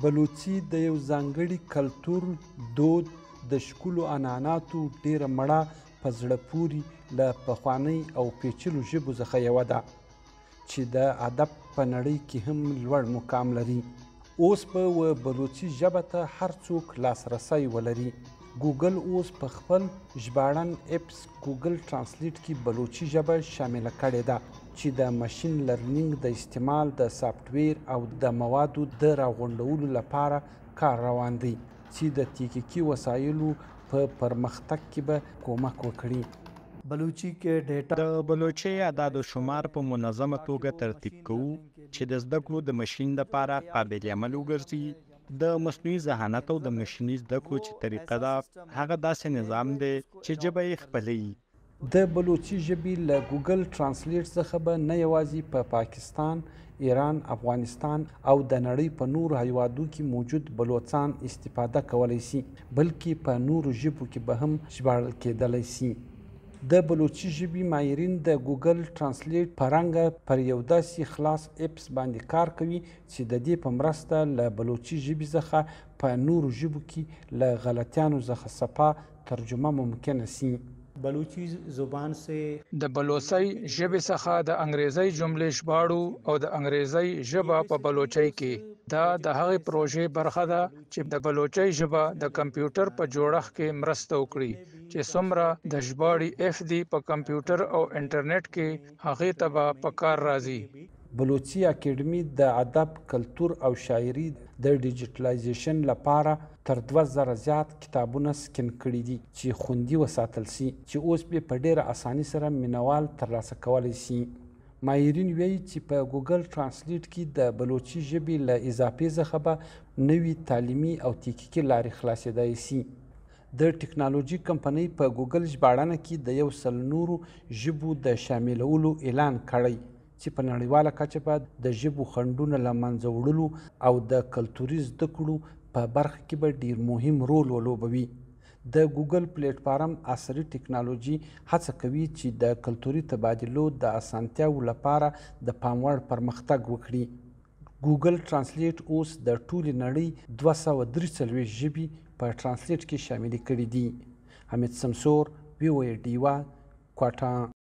بلوچي د یو ځانګړي کلتور، دود، د ښکلو عنعناتو ډېره مړه په زړه پورې له پخوانۍ او پیچلو ژبو څخه یوه ده چې د ادب په نړۍ کې هم لوړ مقام لري. اوس به بلوچي ژبه ته هر څوک لاسرسی ولري. ګوګل اوس په خپل ژباړن اپس ګوګل ټرانسلیټ کې بلوچي ژبه شامله کړې ده چې د ماشین لرنینګ د استعمال د سافټویر او د موادو د راغونډولو لپاره کار روان دی چې د تحقیقي وسایلو په پرمختګ کې به کومک وکړي. بلوچي کې ډیټا د بلوچي اعداد و شمار په منظمه توګه ترتیب کوو چې د زده کړو د ماشین لپاره قابل عمل وګرځي. د مصنوعي ذهانت او د ماشیني زده کړو چې طریقه ده هغه داسې نظام دی چې ژبه یې خپلوي. د بلوچي ژبې له ګوګل ټرانسلیټ څخه به نه یوازې په پاکستان، ایران، افغانستان او د نړۍ په نورو هیوادو کې موجود بلوچان استفاده کولی شي، بلکې په نورو ژبو کې به هم ژباړل کیدلی شي. د بلوچي ژبې ماهرین د ګوګل ټرانسلیټ په رنګه پر یو داسې خلاص اپس باندې کار کوي چې د دې په مرسته له بلوچي ژبې څخه په نورو ژبو کې له غلطیانو څخه صفا ترجمه ممکنه شي. بلوچي زبان سے د بلوچي ژبې څخه د انګریزي جملې ژباړو او د انګریزي ژبه په بلوچي کې دا د هغې پروژې برخه ده چې د بلوچي ژبه د کمپیوټر په جوړښت کې مرسته وکړي چې څومره د ژباړې اف دی په کمپیوټر او انټرنیټ کې هغې ته به په کار راځي. بلوچي اکیډمي د ادب، کلتور او شاعري د ډیجیټلایزیشن لپاره تر 2000 زیات کتابونه سکن کړي دي چې خوندي وساتل شي چې اوس به په ډیره اساني سره مینوال ترلاسه کولی شي. ماهرین وایي چې په ګوګل ټرانسلیټ کې د بلوچي ژبې له اضافې څخه به نوي تعلیمي او تحقیقي لارې خلاصېدای شي. د ټکنالوژي کمپنۍ په ګوګل ژباړنه کې د 100 نورو ژبو د شاملولو اعلان کړی چې په نړیواله کچه به د ژبو خنډونه له منځه وړلو او د کلتوري زده کړو په برخه کې به ډیر مهم رول ولوبوي. د ګوګل پلیټ فارم عصري ټکنالوژي هڅه کوي چې د کلتوري تبادلو د اسانتیاو لپاره د پام وړ پرمختګ وکړي. ګوګل ټرانسلیټ اوس د ټولې نړۍ 243 ژبې په ټرانسلیټ کې شاملې کړي دي. حمید سمسور، VOA ډیوا، کوټا.